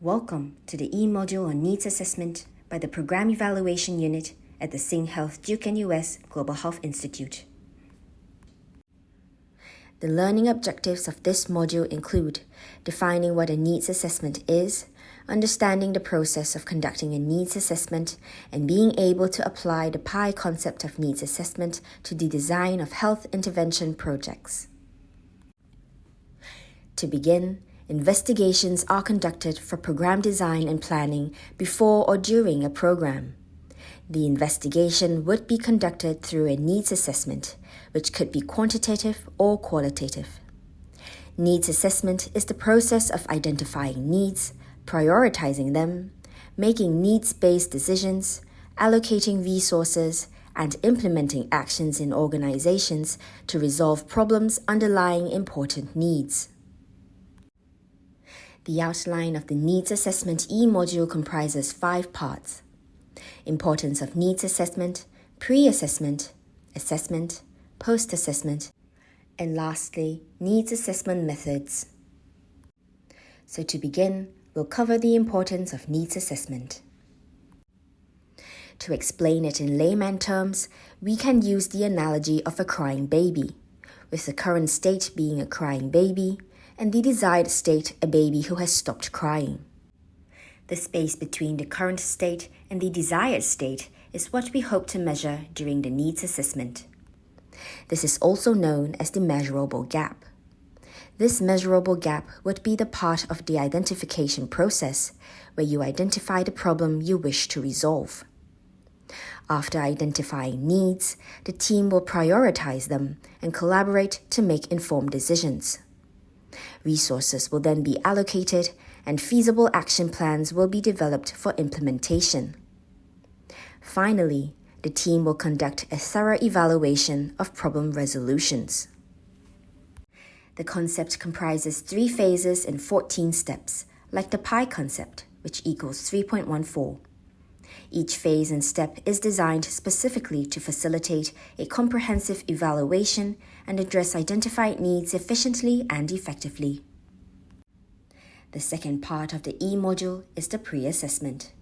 Welcome to the E-Module on Needs Assessment by the Program Evaluation Unit at the SingHealth Duke-NUS Global Health Institute. The learning objectives of this module include defining what a needs assessment is, understanding the process of conducting a needs assessment, and being able to apply the PI concept of needs assessment to the design of health intervention projects. To begin, investigations are conducted for program design and planning before or during a program. The investigation would be conducted through a needs assessment, which could be quantitative or qualitative. Needs assessment is the process of identifying needs, prioritizing them, making needs-based decisions, allocating resources, and implementing actions in organizations to resolve problems underlying important needs. The outline of the Needs Assessment E-Module comprises 5 parts: importance of needs assessment, pre-assessment, assessment, post-assessment, and lastly, needs assessment methods. So to begin, we'll cover the importance of needs assessment. To explain it in layman terms, we can use the analogy of a crying baby, with the current state being a crying baby, and the desired state a baby who has stopped crying. The space between the current state and the desired state is what we hope to measure during the needs assessment. This is also known as the measurable gap. This measurable gap would be the part of the identification process where you identify the problem you wish to resolve. After identifying needs, the team will prioritize them and collaborate to make informed decisions. Resources will then be allocated and feasible action plans will be developed for implementation. Finally, the team will conduct a thorough evaluation of problem resolutions. The concept comprises 3 phases and 14 steps, like the PI concept, which equals 3.14. Each phase and step is designed specifically to facilitate a comprehensive evaluation and address identified needs efficiently and effectively. The second part of the E-module is the pre-assessment.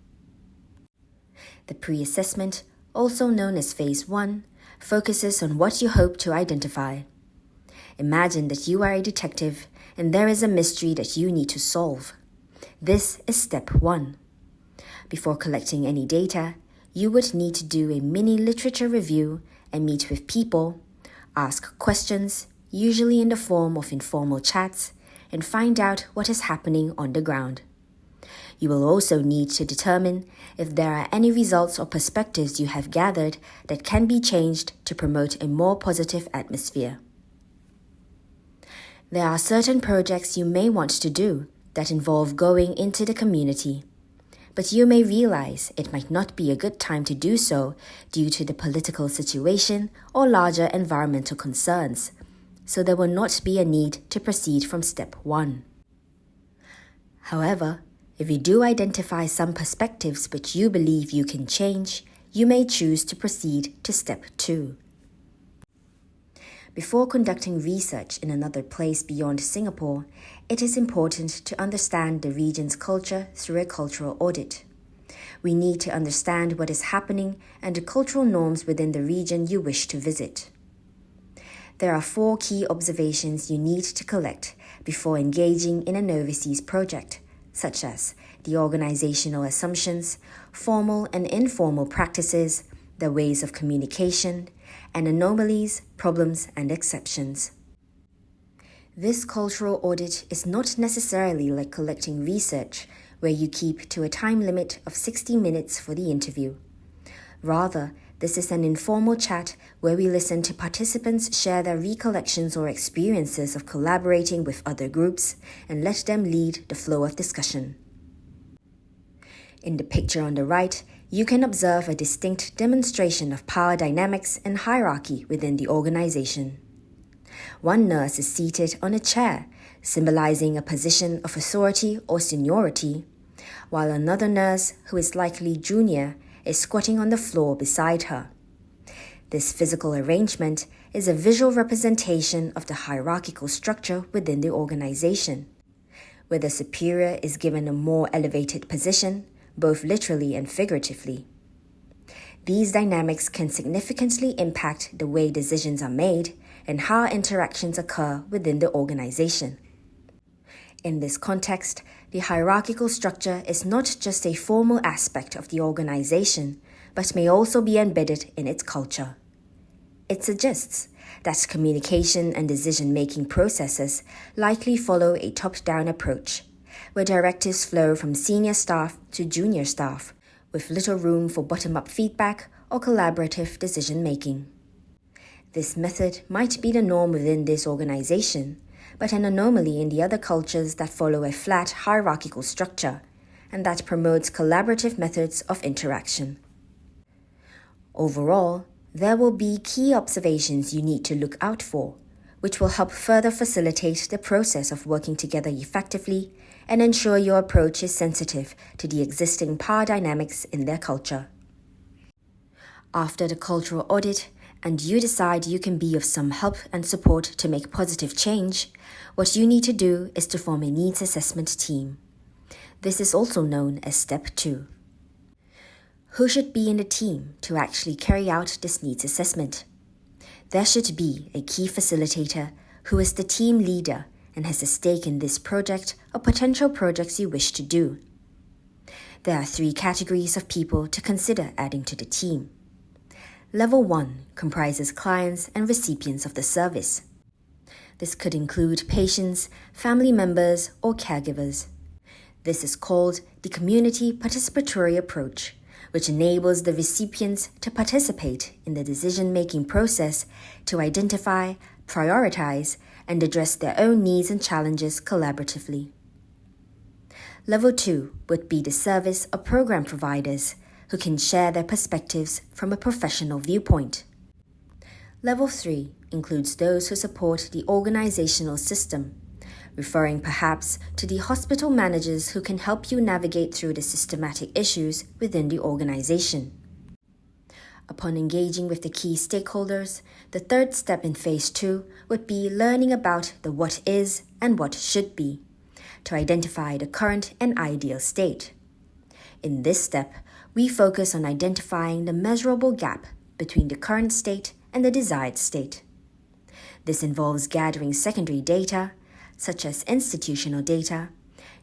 The pre-assessment, also known as Phase 1, focuses on what you hope to identify. Imagine that you are a detective and there is a mystery that you need to solve. This is Step 1. Before collecting any data, you would need to do a mini literature review and meet with people, ask questions, usually in the form of informal chats, and find out what is happening on the ground. You will also need to determine if there are any results or perspectives you have gathered that can be changed to promote a more positive atmosphere. There are certain projects you may want to do that involve going into the community, but you may realize it might not be a good time to do so due to the political situation or larger environmental concerns, so there will not be a need to proceed from Step 1. However, if you do identify some perspectives which you believe you can change, you may choose to proceed to Step 2. Before conducting research in another place beyond Singapore, it is important to understand the region's culture through a cultural audit. We need to understand what is happening and the cultural norms within the region you wish to visit. There are 4 key observations you need to collect before engaging in an overseas project, such as the organizational assumptions, formal and informal practices, the ways of communication, and anomalies, problems, and exceptions. This cultural audit is not necessarily like collecting research, where you keep to a time limit of 60 minutes for the interview. Rather, this is an informal chat where we listen to participants share their recollections or experiences of collaborating with other groups and let them lead the flow of discussion. In the picture on the right, you can observe a distinct demonstration of power dynamics and hierarchy within the organization. One nurse is seated on a chair, symbolizing a position of authority or seniority, while another nurse, who is likely junior, is squatting on the floor beside her. This physical arrangement is a visual representation of the hierarchical structure within the organization. where the superior is given a more elevated position, both literally and figuratively. These dynamics can significantly impact the way decisions are made and how interactions occur within the organization. In this context, the hierarchical structure is not just a formal aspect of the organization, but may also be embedded in its culture. It suggests that communication and decision-making processes likely follow a top-down approach, where directives flow from senior staff to junior staff, with little room for bottom-up feedback or collaborative decision-making. This method might be the norm within this organization, but an anomaly in the other cultures that follow a flat hierarchical structure and that promotes collaborative methods of interaction. Overall, there will be key observations you need to look out for, which will help further facilitate the process of working together effectively and ensure your approach is sensitive to the existing power dynamics in their culture. After the cultural audit, and you decide you can be of some help and support to make positive change, what you need to do is to form a needs assessment team. This is also known as Step 2. Who should be in the team to actually carry out this needs assessment? There should be a key facilitator who is the team leader and has a stake in this project or potential projects you wish to do. There are 3 categories of people to consider adding to the team. Level 1 comprises clients and recipients of the service. This could include patients, family members, or caregivers. This is called the community participatory approach, which enables the recipients to participate in the decision-making process to identify, prioritize, and address their own needs and challenges collaboratively. Level 2 would be the service or program providers, who can share their perspectives from a professional viewpoint. Level 3 includes those who support the organizational system, referring perhaps to the hospital managers who can help you navigate through the systematic issues within the organization. Upon engaging with the key stakeholders, the third step in Phase 2 would be learning about the what is and what should be, to identify the current and ideal state. In this step, we focus on identifying the measurable gap between the current state and the desired state. This involves gathering secondary data, such as institutional data,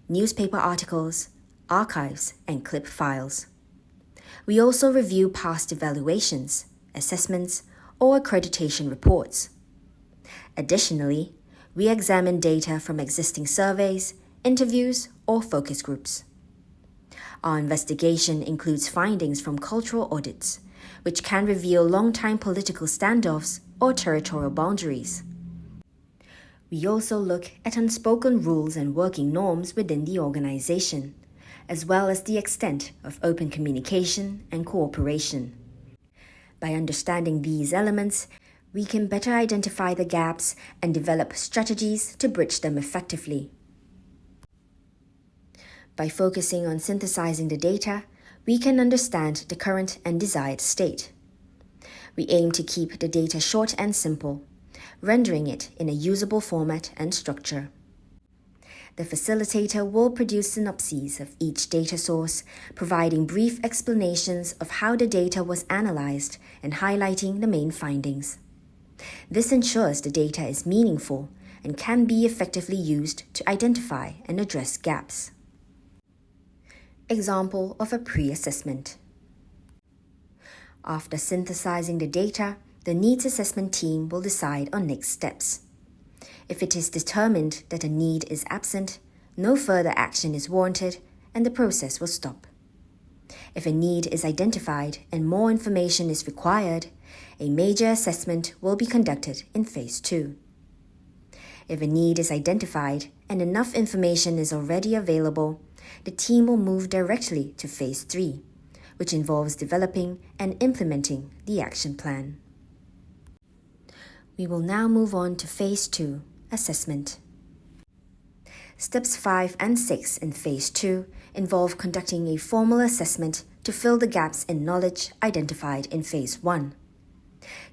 newspaper articles, archives, and clip files. We also review past evaluations, assessments, or accreditation reports. Additionally, we examine data from existing surveys, interviews, or focus groups. Our investigation includes findings from cultural audits, which can reveal long-time political standoffs or territorial boundaries. We also look at unspoken rules and working norms within the organization, as well as the extent of open communication and cooperation. By understanding these elements, we can better identify the gaps and develop strategies to bridge them effectively. By focusing on synthesizing the data, we can understand the current and desired state. We aim to keep the data short and simple, rendering it in a usable format and structure. The facilitator will produce synopses of each data source, providing brief explanations of how the data was analyzed and highlighting the main findings. This ensures the data is meaningful and can be effectively used to identify and address gaps. Example of a pre-assessment. After synthesizing the data, the needs assessment team will decide on next steps. If it is determined that a need is absent, no further action is warranted and the process will stop. If a need is identified and more information is required, a major assessment will be conducted in Phase 2. If a need is identified and enough information is already available, the team will move directly to Phase 3, which involves developing and implementing the action plan. We will now move on to Phase 2, Assessment. Steps 5 and 6 in Phase 2 involve conducting a formal assessment to fill the gaps in knowledge identified in Phase 1.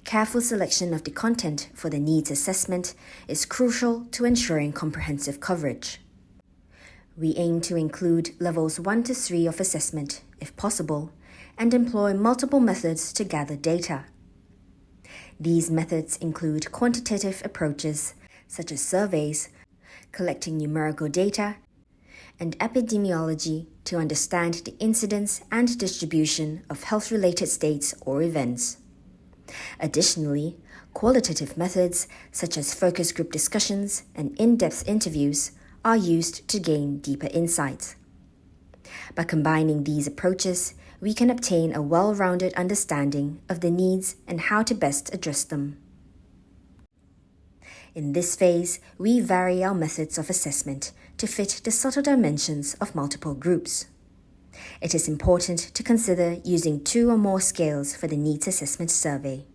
Careful selection of the content for the needs assessment is crucial to ensuring comprehensive coverage. We aim to include levels 1 to 3 of assessment, if possible, and employ multiple methods to gather data. These methods include quantitative approaches, such as surveys, collecting numerical data, and epidemiology to understand the incidence and distribution of health-related states or events. Additionally, qualitative methods, such as focus group discussions and in-depth interviews, are used to gain deeper insights. By combining these approaches, we can obtain a well-rounded understanding of the needs and how to best address them. In this phase, we vary our methods of assessment to fit the subtle dimensions of multiple groups. It is important to consider using 2 or more scales for the needs assessment survey.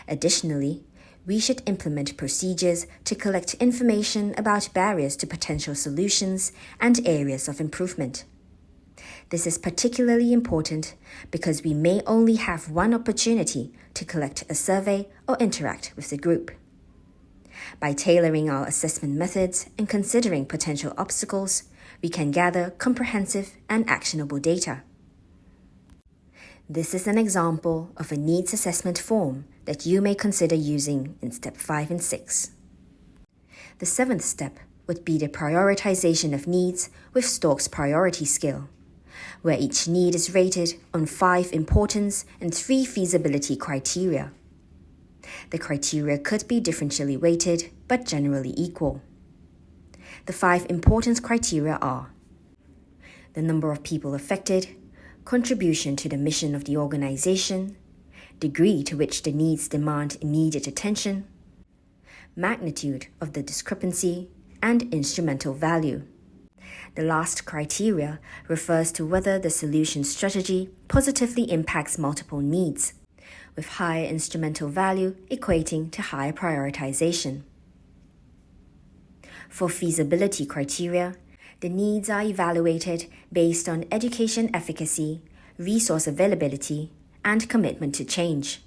Additionally, we should implement procedures to collect information about barriers to potential solutions and areas of improvement. This is particularly important because we may only have one opportunity to collect a survey or interact with the group. By tailoring our assessment methods and considering potential obstacles, we can gather comprehensive and actionable data. This is an example of a needs assessment form that you may consider using in Step 5 and 6. The 7th step would be the prioritization of needs with Stork's priority scale, where each need is rated on 5 importance and 3 feasibility criteria. The criteria could be differentially weighted, but generally equal. The 5 importance criteria are the number of people affected, contribution to the mission of the organization, degree to which the needs demand immediate attention, magnitude of the discrepancy, and instrumental value. The last criteria refers to whether the solution strategy positively impacts multiple needs, with higher instrumental value equating to higher prioritization. For feasibility criteria, the needs are evaluated based on education efficacy, resource availability, and commitment to change.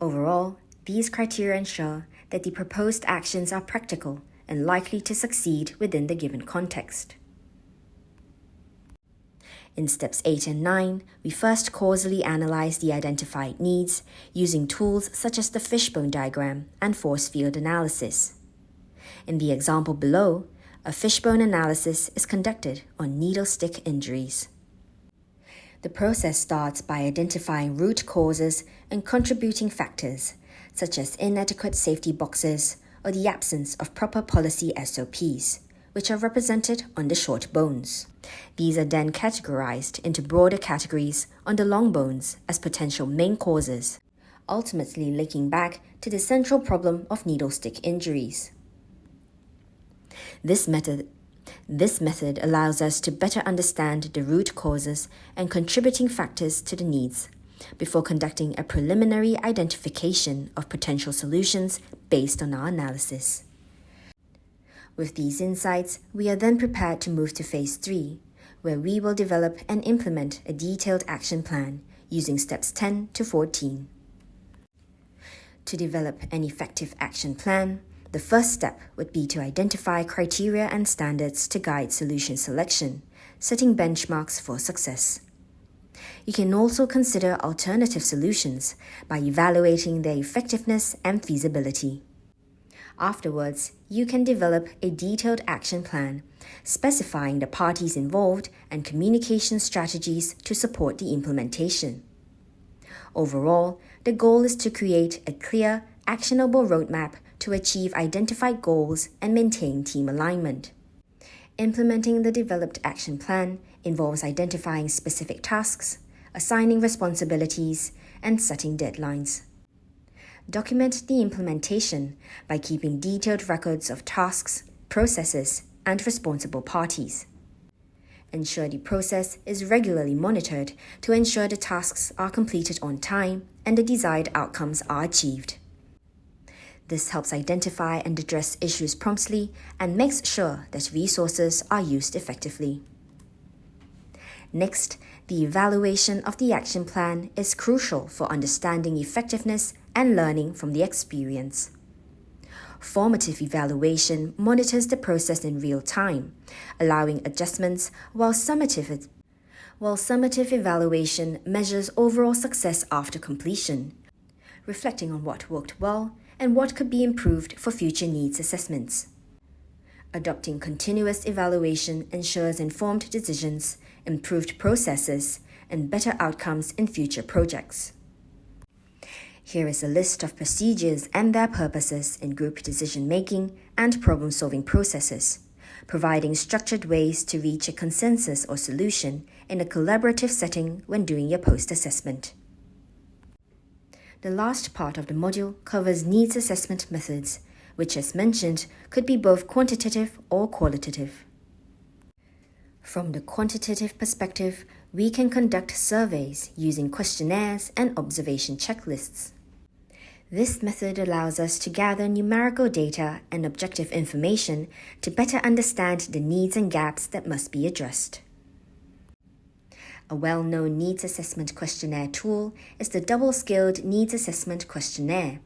Overall, these criteria ensure that the proposed actions are practical and likely to succeed within the given context. In Steps 8 and 9, we first causally analyze the identified needs using tools such as the fishbone diagram and force field analysis. In the example below, a fishbone analysis is conducted on needle stick injuries. The process starts by identifying root causes and contributing factors, such as inadequate safety boxes or the absence of proper policy SOPs, which are represented on the short bones. These are then categorized into broader categories on the long bones as potential main causes, ultimately linking back to the central problem of needle stick injuries. This method allows us to better understand the root causes and contributing factors to the needs before conducting a preliminary identification of potential solutions based on our analysis. With these insights, we are then prepared to move to Phase 3, where we will develop and implement a detailed action plan using Steps 10 to 14. To develop an effective action plan, the first step would be to identify criteria and standards to guide solution selection, setting benchmarks for success. You can also consider alternative solutions by evaluating their effectiveness and feasibility. Afterwards, you can develop a detailed action plan, specifying the parties involved and communication strategies to support the implementation. Overall, the goal is to create a clear, actionable roadmap to achieve identified goals and maintain team alignment. Implementing the developed action plan involves identifying specific tasks, assigning responsibilities, and setting deadlines. Document the implementation by keeping detailed records of tasks, processes, and responsible parties. Ensure the process is regularly monitored to ensure the tasks are completed on time and the desired outcomes are achieved. This helps identify and address issues promptly and makes sure that resources are used effectively. Next, the evaluation of the action plan is crucial for understanding effectiveness and learning from the experience. Formative evaluation monitors the process in real time, allowing adjustments, while summative evaluation measures overall success after completion, reflecting on what worked well and what could be improved for future needs assessments. Adopting continuous evaluation ensures informed decisions, improved processes, and better outcomes in future projects. Here is a list of procedures and their purposes in group decision-making and problem-solving processes, providing structured ways to reach a consensus or solution in a collaborative setting when doing your post-assessment. The last part of the module covers needs assessment methods, which, as mentioned, could be both quantitative or qualitative. From the quantitative perspective, we can conduct surveys using questionnaires and observation checklists. This method allows us to gather numerical data and objective information to better understand the needs and gaps that must be addressed. A well-known needs assessment questionnaire tool is the double-scaled needs assessment questionnaire,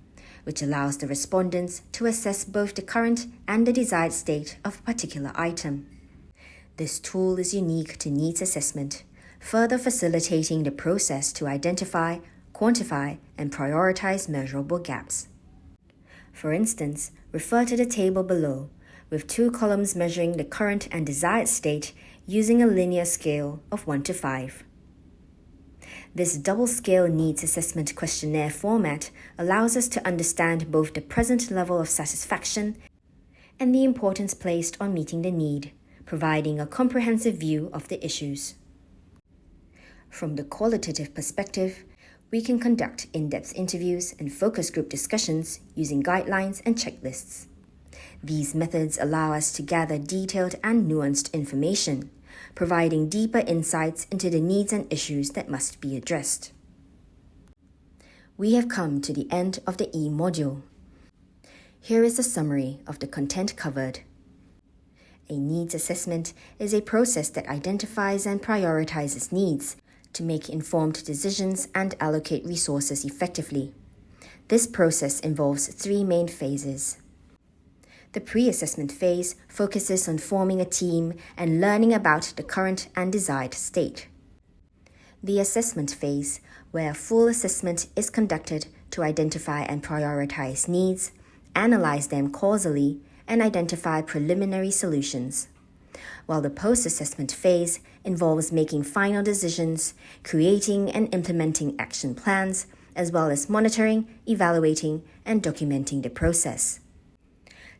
which allows the respondents to assess both the current and the desired state of a particular item. This tool is unique to needs assessment, further facilitating the process to identify, quantify, and prioritize measurable gaps. For instance, refer to the table below, with 2 columns measuring the current and desired state using a linear scale of 1 to 5. This double-scale needs assessment questionnaire format allows us to understand both the present level of satisfaction and the importance placed on meeting the need, providing a comprehensive view of the issues. From the qualitative perspective, we can conduct in-depth interviews and focus group discussions using guidelines and checklists. These methods allow us to gather detailed and nuanced information, providing deeper insights into the needs and issues that must be addressed. We have come to the end of the E module. Here is a summary of the content covered. A needs assessment is a process that identifies and prioritizes needs to make informed decisions and allocate resources effectively. This process involves 3 main phases. The pre-assessment phase focuses on forming a team and learning about the current and desired state. The assessment phase, where a full assessment is conducted to identify and prioritize needs, analyze them causally, and identify preliminary solutions. While the post-assessment phase involves making final decisions, creating and implementing action plans, as well as monitoring, evaluating, and documenting the process.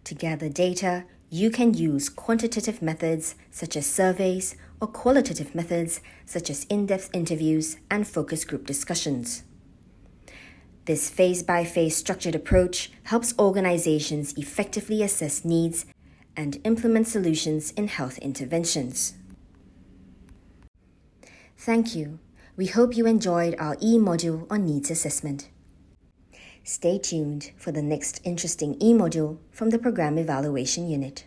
To gather data, you can use quantitative methods such as surveys or qualitative methods such as in-depth interviews and focus group discussions. This phase-by-phase structured approach helps organizations effectively assess needs and implement solutions in health interventions. Thank you. We hope you enjoyed our E module on needs assessment. Stay tuned for the next interesting E module from the Program Evaluation Unit.